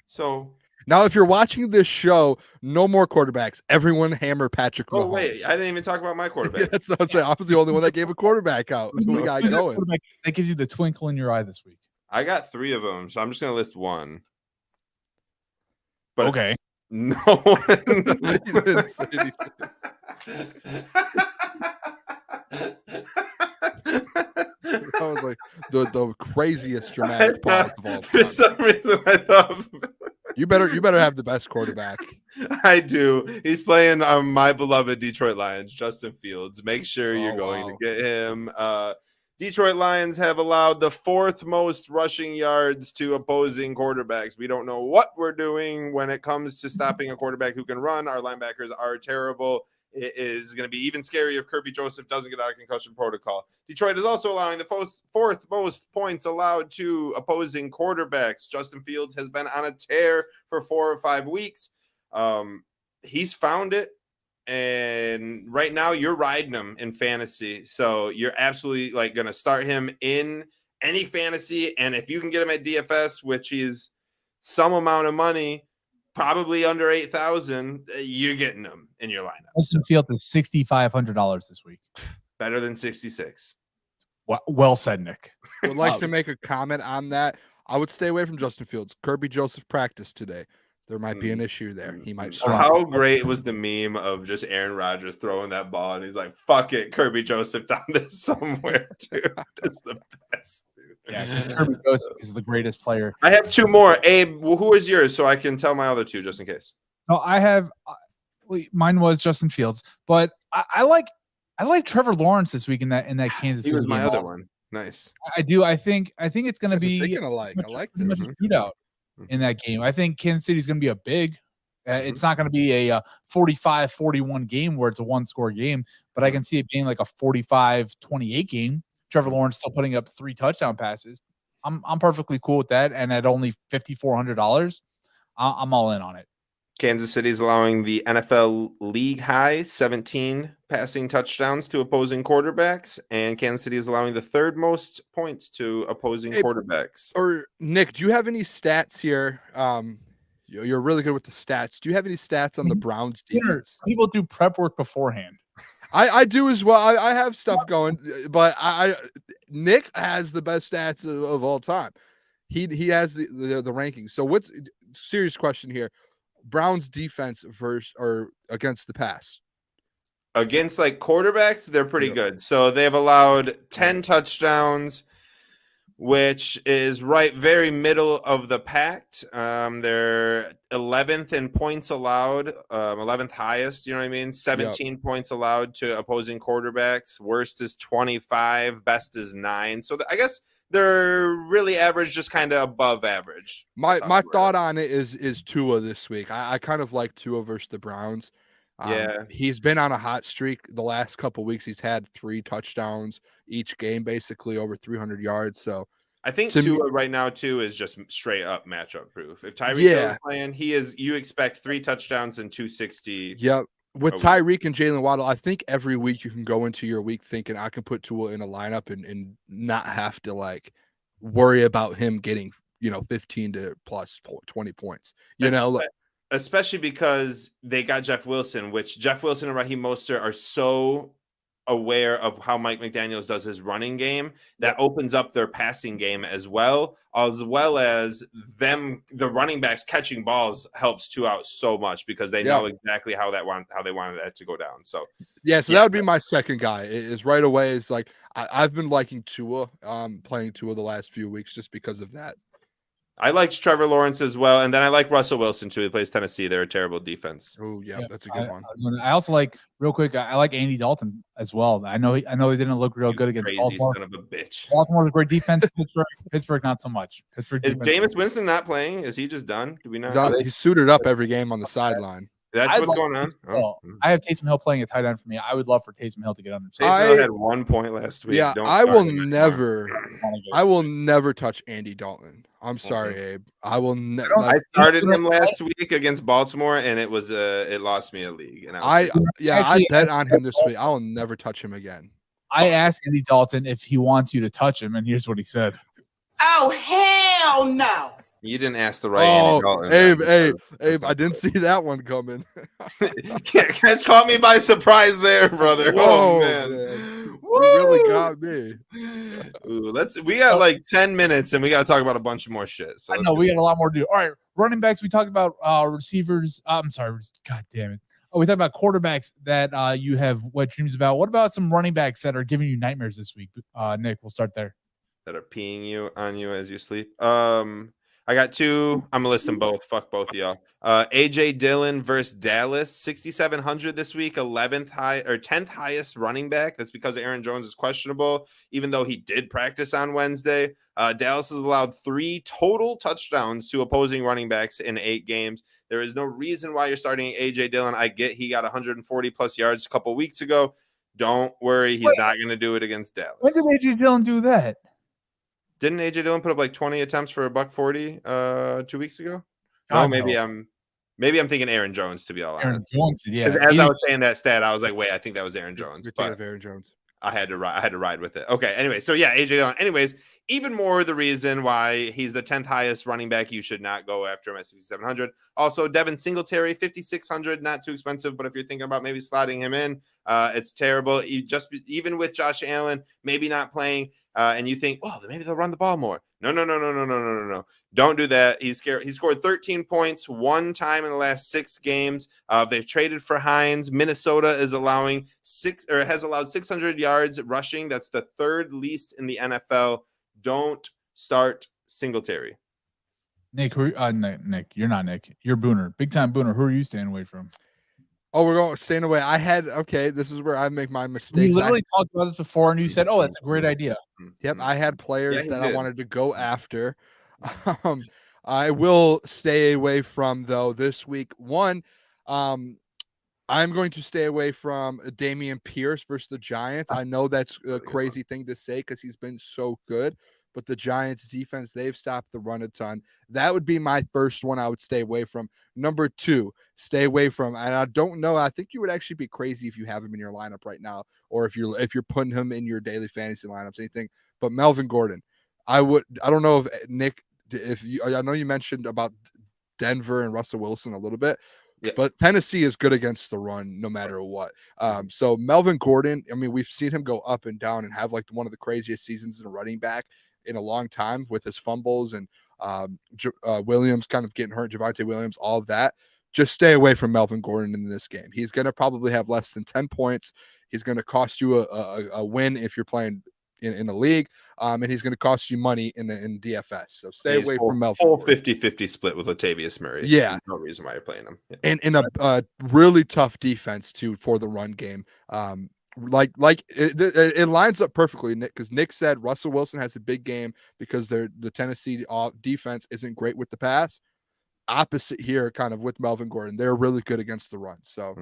So now, if you're watching this show, no more quarterbacks. Everyone hammer Patrick Mahomes. Oh wait, I didn't even talk about my quarterback. That's what I'm saying. I was the only one that gave a quarterback out. We got going. That gives you the twinkle in your eye this week. I got 3 of them, so I'm just gonna list one. But okay. No. He didn't say anything. That was like the craziest dramatic pause of all time. For some reason, I thought you better have the best quarterback. I do. He's playing my beloved Detroit Lions, Justin Fields. Make sure you're going to get him. Detroit Lions have allowed the 4th most rushing yards to opposing quarterbacks. We don't know what we're doing when it comes to stopping a quarterback who can run. Our linebackers are terrible. it is going to be even scarier if Kirby Joseph doesn't get out of concussion protocol. Detroit is also allowing the fourth most points allowed to opposing quarterbacks. Justin Fields has been on a tear for 4 or 5 weeks. He's found it. And right now you're riding him in fantasy. So you're absolutely like going to start him in any fantasy. And if you can get him at DFS, which is some amount of money, probably under 8,000, you're getting him in your lineup. Justin Fields is $6,500 this week. Better than 66. Well said, Nick. I would like to make a comment on that. I would stay away from Justin Fields. Kirby Joseph practiced today. There might be an issue there. He might struggle. How great was the meme of just Aaron Rodgers throwing that ball and he's like, fuck it, Kirby Joseph down there somewhere, dude. That's the best, dude. Yeah, because Kirby Joseph is the greatest player. I have 2 more. Abe, who is yours so I can tell my other 2 just in case? No, I have mine was Justin Fields, but I like Trevor Lawrence this week in that Kansas City. He was my game other also. one. Nice. I do. I think it's going to be I like much a shootout in that game. I think Kansas City is going to be a big. It's not going to be a 45-41 game where it's a 1-score game, but I can see it being like a 45-28 game. Trevor Lawrence still putting up 3 touchdown passes. I'm perfectly cool with that, and at only $5,400, I'm all in on it. Kansas City is allowing the NFL league high 17 passing touchdowns to opposing quarterbacks, and Kansas City is allowing the 3rd most points to opposing quarterbacks. Or Nick, do you have any stats here? You're really good with the stats. Do you have any stats on the Browns defense? People do prep work beforehand. I do as well. I have stuff going, but Nick has the best stats of all time. He has the rankings. So what's serious question here? Browns defense versus or against the pass? Against like quarterbacks, they're pretty good. So they've allowed 10 touchdowns, which is very middle of the pack. They're 11th in points allowed, 11th highest, you know what I mean? 17 points allowed to opposing quarterbacks. Worst is 25, best is 9. So I guess they're really average, just kind of above average. My thought on it is Tua this week. I kind of like Tua versus the Browns. He's been on a hot streak the last couple of weeks. He's had 3 touchdowns each game, basically over 300 yards. So I think Tua right now too is just straight up matchup proof. If Tyreek is playing, you expect 3 touchdowns and 260. Yep. With Tyreek and Jalen Waddle, I think every week you can go into your week thinking I can put Tua in a lineup and not have to like worry about him getting 15 to plus 20 points. Especially because they got Jeff Wilson, which Jeff Wilson and Raheem Mostert are so aware of how Mike McDaniels does his running game that opens up their passing game as well as the running backs catching balls helps Tua out so much because they know exactly how they wanted that to go down. So that would be my second guy is right away is like I've been liking Tua playing Tua the last few weeks just because of that. I liked Trevor Lawrence as well, and then I like Russell Wilson too. He plays Tennessee; they're a terrible defense. Oh yeah, that's a good one. I also like real quick. I like Andy Dalton as well. I know he didn't look real good against Baltimore. Son of a bitch. Baltimore's a great defense. Pittsburgh not so much. Is Jameis Winston not playing? Is he just done? Do we know? He's suited up every game on the sideline. That's what's going on. I have Taysom Hill playing a tight end for me. I would love for Taysom Hill to get under. Taysom Hill had 1 point last week. Yeah, I will never touch Andy Dalton. I'm sorry, Abe. I will never. I started him last week against Baltimore, and it was it lost me a league. And I bet on him this week. I will never touch him again. I asked Andy Dalton if he wants you to touch him, and here's what he said. Oh hell no! You didn't ask the right Andy Dalton. Abe, I didn't see that one coming. Catch caught me by surprise there, brother. Whoa, oh man. You really got me. Ooh, we got like 10 minutes and we got to talk about a bunch of more shit. So I know we got a lot more to do. All right, running backs. We talked about receivers. I'm sorry. God damn it. Oh, we talked about quarterbacks that you have wet dreams about. What about some running backs that are giving you nightmares this week? Nick, we'll start there. That are peeing on you as you sleep. I got 2. I'm gonna list them both. Fuck both of y'all. AJ Dillon versus Dallas, 6,700 this week, 10th highest running back. That's because Aaron Jones is questionable, even though he did practice on Wednesday. Dallas has allowed 3 total touchdowns to opposing running backs in 8 games. There is no reason why you're starting AJ Dillon. I get he got 140 plus yards a couple weeks ago. Don't worry, he's not going to do it against Dallas. When did AJ Dillon do that? Didn't AJ Dillon put up like 20 attempts for $140 2 weeks ago? God, No, no. maybe I'm thinking Aaron Jones, to be all Aaron honest. Jones, yeah. As I was saying that stat, I was like, wait, I think that was Aaron Jones. You're thinking of Aaron Jones. I had to ride with it. Okay. Anyway, so yeah, AJ Dillon. Anyways, even more the reason why he's the 10th highest running back. You should not go after him at 6,700. Also, Devin Singletary, 5,600, not too expensive. But if you're thinking about maybe slotting him in, it's terrible. Even with Josh Allen, maybe not playing, and you think, oh, maybe they'll run the ball more. No. Don't do that. He scored 13 points one time in the last 6 games. They've traded for Hines. Minnesota is has allowed 600 yards rushing. That's the 3rd least in the NFL. Don't start Singletary. Nick, Nick, you're not Nick. You're Booner. Big time Booner. Who are you staying away from? Oh, we're staying away. This is where I make my mistakes. We literally talked about this before, and you said, oh, that's a great idea. Yep, I had players that I wanted to go after. I will stay away from, though, this week. One, I'm going to stay away from Dameon Pierce versus the Giants. I know that's a crazy thing to say because he's been so good, but the Giants defense, they've stopped the run a ton. That would be my first one I would stay away from. Number 2, stay away from, and I don't know, I think you would actually be crazy if you have him in your lineup right now, or if you're putting him in your daily fantasy lineups, anything, but Melvin Gordon. I don't know if Nick, I know you mentioned about Denver and Russell Wilson a little bit, but Tennessee is good against the run no matter what. So Melvin Gordon, I mean, we've seen him go up and down and have like one of the craziest seasons in a running back in a long time with his fumbles and Williams kind of getting hurt, Javonte Williams, all of that. Just stay away from Melvin Gordon in this game. He's going to probably have less than 10 points. He's going to cost you a win if you're playing in a league, and he's going to cost you money in DFS. So stay away from Melvin. Full 50-50 split with Latavius Murray. So there's no reason why you're playing him. Yeah. And in a really tough defense too for the run game. It lines up perfectly, Nick, because Nick said Russell Wilson has a big game because the Tennessee defense isn't great with the pass. Opposite here, kind of with Melvin Gordon, they're really good against the run. So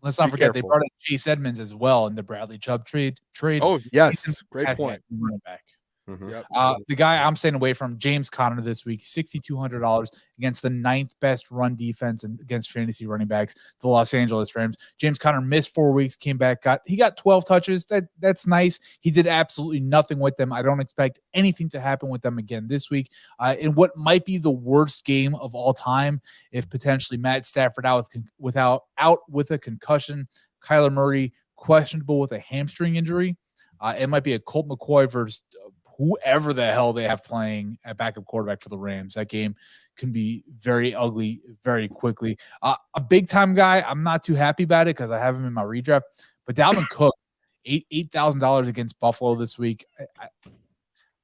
let's not forget they brought in Chase Edmonds as well in the Bradley Chubb trade. Oh yes, great point. Running back. Yep. The guy I'm staying away from, James Conner, this week, $6,200 against the 9th best run defense and against fantasy running backs, the Los Angeles Rams. James Conner missed 4 weeks, came back, got 12 touches. That's nice. He did absolutely nothing with them. I don't expect anything to happen with them again this week. In what might be the worst game of all time, if potentially Matt Stafford out with a concussion, Kyler Murray questionable with a hamstring injury. It might be a Colt McCoy versus whoever the hell they have playing at backup quarterback for the Rams. That game can be very ugly very quickly. A big time guy, I'm not too happy about it because I have him in my redraft, but Dalvin Cook, $8,000 against Buffalo this week.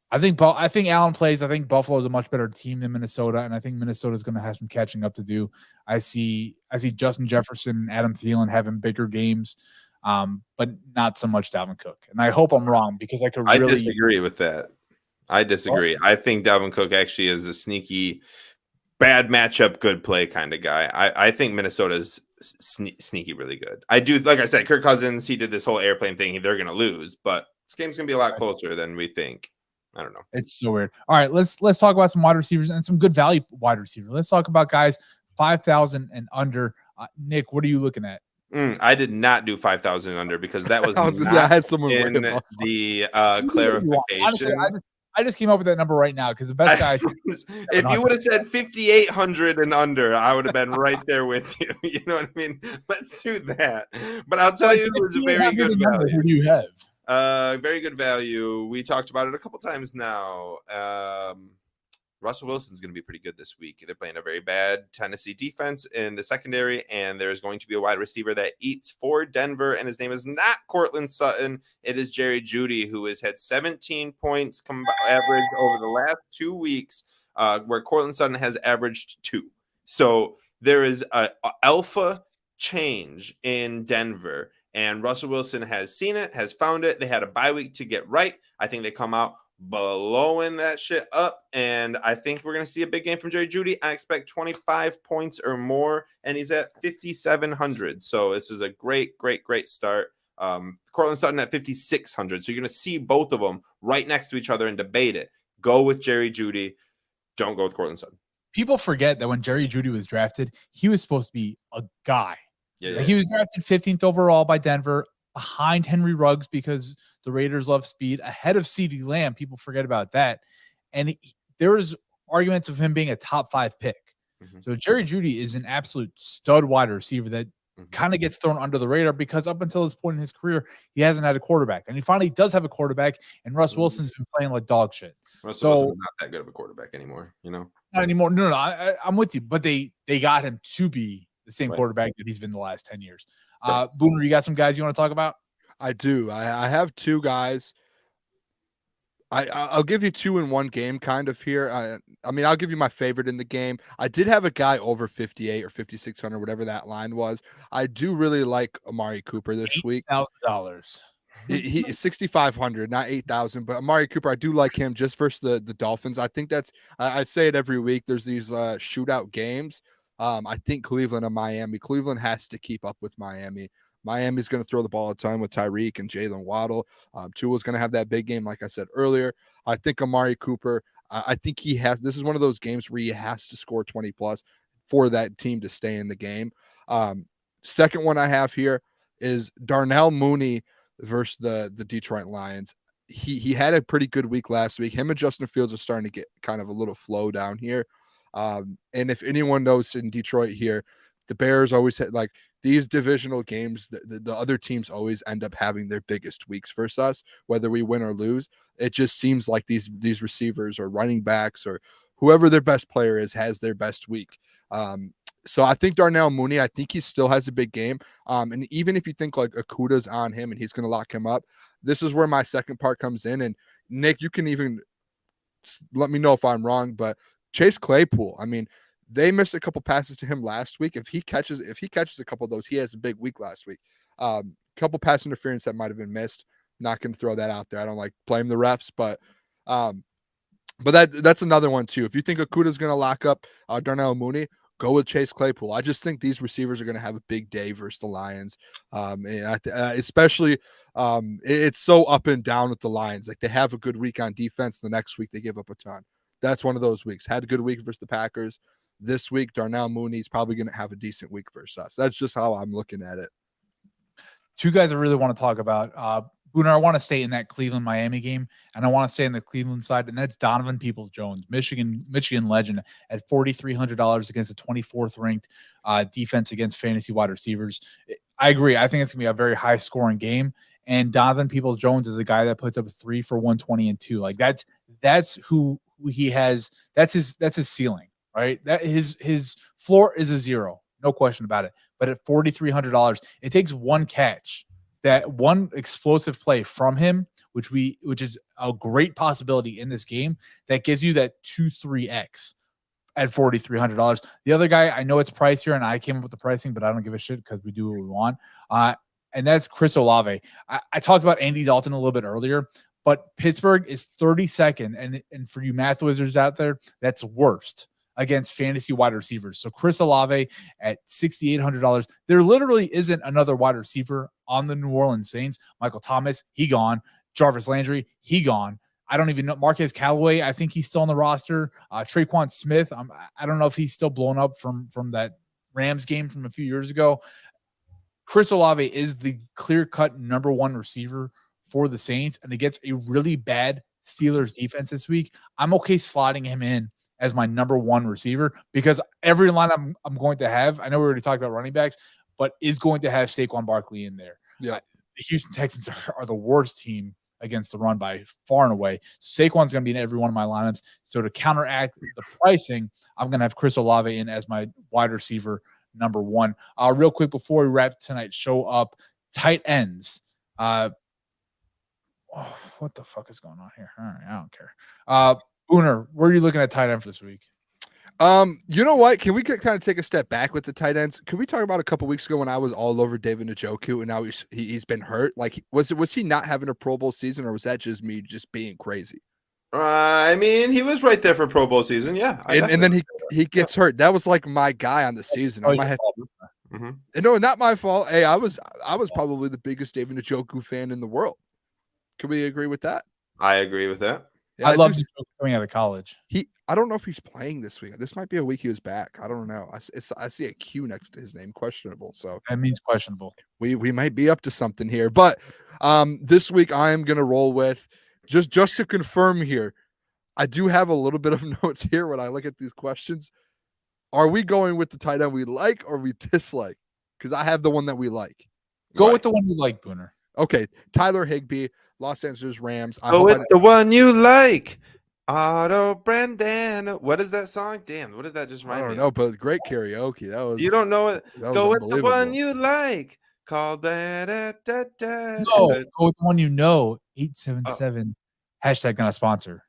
I think Allen plays. I think Buffalo is a much better team than Minnesota, and I think Minnesota is going to have some catching up to do. I see Justin Jefferson and Adam Thielen having bigger games, but not so much Dalvin Cook. And I hope I'm wrong because I disagree with that. I disagree. I think Dalvin Cook actually is a sneaky, bad matchup, good play kind of guy. I think Minnesota's sneaky really good. I do, like I said, Kirk Cousins, he did this whole airplane thing. They're going to lose, but this game's going to be a lot closer than we think. I don't know. It's so weird. All right, let's talk about some wide receivers and some good value wide receivers. Let's talk about guys 5,000 and under. Nick, what are you looking at? I did not do 5,000 and under because that was I had someone in the clarification. Honestly, I just came up with that number right now because the best guys. If you would have said 5,800 and under, I would have been right there with you. You know what I mean? Let's do that. But I'll tell you, it was a very good value. Who do you have? Very good value. We talked about it a couple times now. Russell Wilson's going to be pretty good this week. They're playing a very bad Tennessee defense in the secondary, and there's going to be a wide receiver that eats for Denver, and his name is not Cortland Sutton. It is Jerry Jeudy, who has had 17 points average over the last 2 weeks, where Cortland Sutton has averaged 2. So there is a alpha change in Denver, and Russell Wilson has seen it, has found it. They had a bye week to get right. I think they come out blowing that shit up. And I think we're going to see a big game from Jerry Jeudy. I expect 25 points or more, and he's at 5,700. So this is a great start. Cortland Sutton at 5,600. So you're going to see both of them right next to each other and debate it. Go with Jerry Jeudy. Don't go with Cortland Sutton. People forget that when Jerry Jeudy was drafted, he was supposed to be a guy. Yeah. He was drafted 15th overall by Denver, behind Henry Ruggs because the Raiders love speed, ahead of CeeDee Lamb. People forget about that. And there was arguments of him being a top 5 pick. So Jerry Jeudy is an absolute stud wide receiver that kind of gets thrown under the radar because up until this point in his career, he hasn't had a quarterback. And he finally does have a quarterback, and Russ Wilson's been playing like dog shit. Russell Wilson's not that good of a quarterback anymore, Not anymore. No, I'm with you. But they got him to be the same quarterback that he's been the last 10 years. Booner, you got some guys you want to talk about? I do. I have 2 guys. I'll give you 2 in one game kind of here. I mean, I'll give you my favorite in the game. I did have a guy over 58 or 5,600, whatever that line was. I do really like Amari Cooper this week. $8,000. He is 6,500, not 8,000. But Amari Cooper, I do like him just versus the Dolphins. I think I say it every week. There's these shootout games. I think Cleveland and Miami. Cleveland has to keep up with Miami. Miami's going to throw the ball a ton with Tyreek and Jalen Waddle. Tua's going to have that big game, like I said earlier. I think Amari Cooper, I think this is one of those games where he has to score 20 plus for that team to stay in the game. Second one I have here is Darnell Mooney versus the Detroit Lions. He had a pretty good week last week. Him and Justin Fields are starting to get kind of a little flow down here. And if anyone knows in Detroit here, the Bears always had like these divisional games. The other teams always end up having their biggest weeks versus us, whether we win or lose. It just seems like these receivers or running backs or whoever their best player is has their best week. So I think Darnell Mooney, I think he still has a big game. And even if you think like Okuda's on him and he's going to lock him up, this is where my second part comes in. And Nick, you can even let me know if I'm wrong, but Chase Claypool, I mean, they missed a couple passes to him last week. If he catches a couple of those, he has a big week last week. Couple pass interference that might have been missed. Not going to throw that out there. I don't like blame the refs, but that's another one too. If you think Okuda's going to lock up Darnell Mooney, go with Chase Claypool. I just think these receivers are going to have a big day versus the Lions. And especially it's so up and down with the Lions. Like they have a good week on defense. The next week they give up a ton. That's one of those weeks. Had a good week versus the Packers. This week, Darnell Mooney's probably going to have a decent week versus us. That's just how I'm looking at it. 2 guys I really want to talk about. Booner, I want to stay in that Cleveland-Miami game, and I want to stay in the Cleveland side, and that's Donovan Peoples-Jones, Michigan legend, at $4,300 against the 24th ranked defense against fantasy wide receivers. I agree. I think it's going to be a very high-scoring game, and Donovan Peoples-Jones is a guy that puts up 3 for 120 and 2. Like that's who he has. That's his ceiling. Right, that his floor is a 0, no question about it. But at $4,300, it takes one catch, that one explosive play from him, which is a great possibility in this game, that gives you that 2-3x at $4,300. The other guy, I know it's pricier, and I came up with the pricing, but I don't give a shit because we do what we want. And that's Chris Olave. I talked about Andy Dalton a little bit earlier, but Pittsburgh is 32nd, and for you math wizards out there, that's worst against fantasy wide receivers. So Chris Olave at $6,800. There literally isn't another wide receiver on the New Orleans Saints. Michael Thomas, he gone. Jarvis Landry, he gone. I don't even know. Marquez Callaway, I think he's still on the roster. Traquan Smith, I don't know if he's still blown up from that Rams game from a few years ago. Chris Olave is the clear-cut number 1 receiver for the Saints, and against a really bad Steelers defense this week, I'm okay slotting him in as my number 1 receiver because every line I'm going to have, I know we already talked about running backs, but is going to have Saquon Barkley in there. Yeah, the Houston Texans are the worst team against the run by far and away. Saquon's going to be in every one of my lineups. So to counteract the pricing, I'm going to have Chris Olave in as my wide receiver number 1. Real quick before we wrap tonight's show up, tight ends. What the fuck is going on here? All right, I don't care. Booner, where are you looking at tight end for this week? You know what? Can we kind of take a step back with the tight ends? Can we talk about a couple weeks ago when I was all over David Njoku and now he's been hurt? Like, was he not having a Pro Bowl season, or was that just me just being crazy? I mean, he was right there for Pro Bowl season. Yeah. And then he gets hurt. That was like my guy on the season. I might have no, not my fault. Hey, I was probably the biggest David Njoku fan in the world. Can we agree with that? I agree with that. Yeah, I love Njoku coming out of college. I don't know if he's playing this week. This might be a week he was back. I don't know. I see a Q next to his name, questionable. So that means questionable. We might be up to something here. But this week I am gonna roll with just to confirm here. I do have a little bit of notes here when I look at these questions. Are we going with the tight end we like or we dislike? Because I have the one that we like. Go with the one you like, Booner. Okay, Tyler Higbee, Los Angeles Rams. Go with the one you like. Otto Brandon. What is that song? Damn, what did that just remind me? I don't know, but great karaoke. That was. You don't know it? Go with the one you like. Call that. No, go with the one you know. 877 hashtag not a sponsor.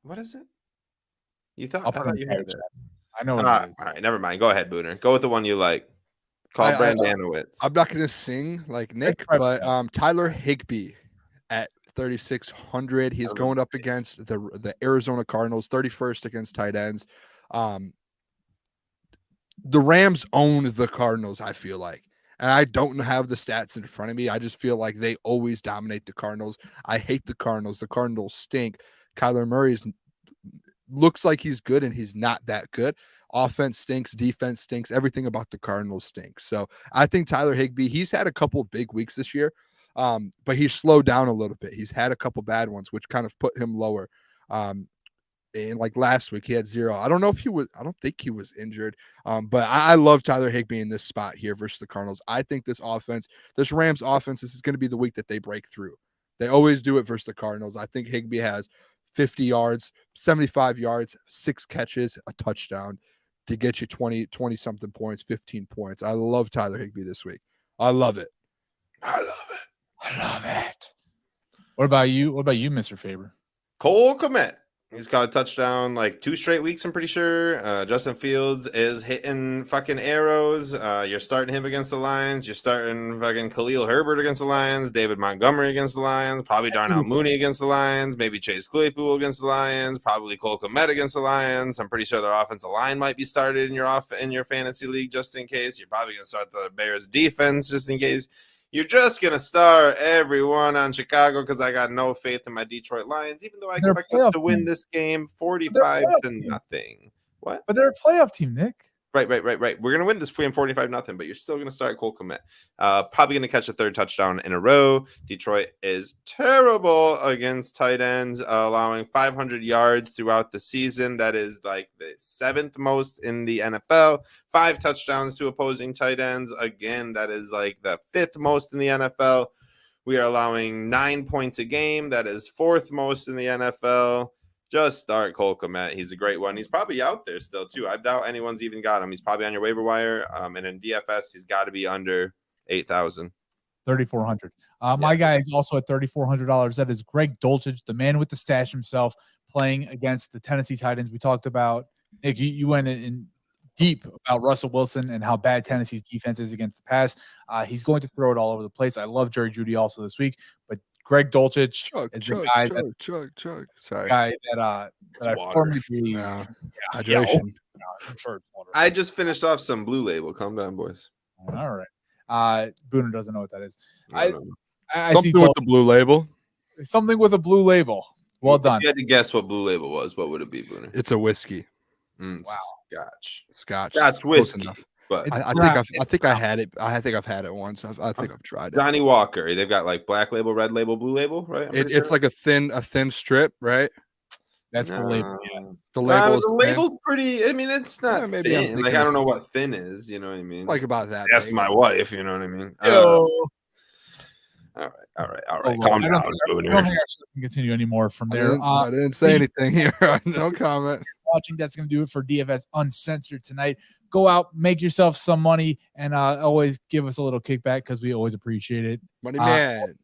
What is it? You thought? I thought you had it. I know. What all right, never mind. Go ahead, Booner. Go with the one you like. Call Brandanowitz. I'm not gonna sing like Nick, but Tyler Higbee at 3,600. He's going up against the Arizona Cardinals, 31st against tight ends. The Rams own the Cardinals, I feel like. And I don't have the stats in front of me. I just feel like they always dominate the Cardinals. I hate the Cardinals. The Cardinals stink. Kyler Murray looks like he's good, and he's not that good. Offense stinks. Defense stinks. Everything about the Cardinals stinks. So I think Tyler Higbee, he's had a couple big weeks this year, but he's slowed down a little bit. He's had a couple bad ones, which kind of put him lower. And like last week, he had 0. I don't think he was injured. But I love Tyler Higbee in this spot here versus the Cardinals. I think this Rams offense, this is going to be the week that they break through. They always do it versus the Cardinals. I think Higbee has 50 yards, 75 yards, 6 catches, a touchdown to get you 20 something points, 15 points. I love Tyler Higbee this week. I love it. I love it. What about you, Mr. Faber? Cole Kmet. He's got a touchdown like 2 straight weeks, I'm pretty sure. Justin Fields is hitting fucking arrows. You're starting him against the Lions. You're starting fucking Khalil Herbert against the Lions. David Montgomery against the Lions. Probably Darnell Mooney against the Lions. Maybe Chase Claypool against the Lions. Probably Cole Kmet against the Lions. I'm pretty sure their offensive line might be started in your fantasy league just in case. You're probably going to start the Bears defense just in case. You're just going to start everyone on Chicago because I got no faith in my Detroit Lions, even though I expect them to win this game 45-0. What? But they're a playoff team, Nick. Right. We're going to win this game 45-0, but you're still going to start Cole Kmet. Probably going to catch a 3rd touchdown in a row. Detroit is terrible against tight ends, allowing 500 yards throughout the season. That is like the 7th most in the NFL. 5 touchdowns to opposing tight ends. Again, that is like the 5th most in the NFL. We are allowing 9 points a game. That is 4th most in the NFL. Just start Cole Kmet. He's a great one. He's probably out there still, too. I doubt anyone's even got him. He's probably on your waiver wire. And in DFS, he's got to be under 8,000. 3,400. My guy is also at $3,400. That is Greg Dulcich, the man with the stash himself, playing against the Tennessee Titans. We talked about, Nick, you went in deep about Russell Wilson and how bad Tennessee's defense is against the pass. He's going to throw it all over the place. I love Jerry Jeudy also this week, but Greg Dulcich is the guy Sorry. Guy that I formerly believe. Hydration. I just finished off some Blue Label. Calm down, boys. All right. Booner doesn't know what that is. I something with the Blue Label. Something with a blue label. Well done. If you had to guess what Blue Label was, what would it be, Booner? It's a whiskey. Wow. Scotch whiskey. But I think I had it. I think I've had it once. I think I've tried it. Johnny Walker. They've got like black label, red label, blue label, right? It's like a thin strip, right? That's the label. Yeah. The label. The label's pretty. I mean, it's not thin. Like I don't know what thin is. You know what I mean? Like about that. Ask my wife. You know what I mean? All right. Calm down. I don't think I should continue anymore from there. I didn't say anything here. No comment. Watching, that's going to do it for DFS Uncensored tonight. Go out, make yourself some money, and always give us a little kickback because we always appreciate it. Money man.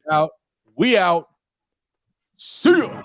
We out. See ya.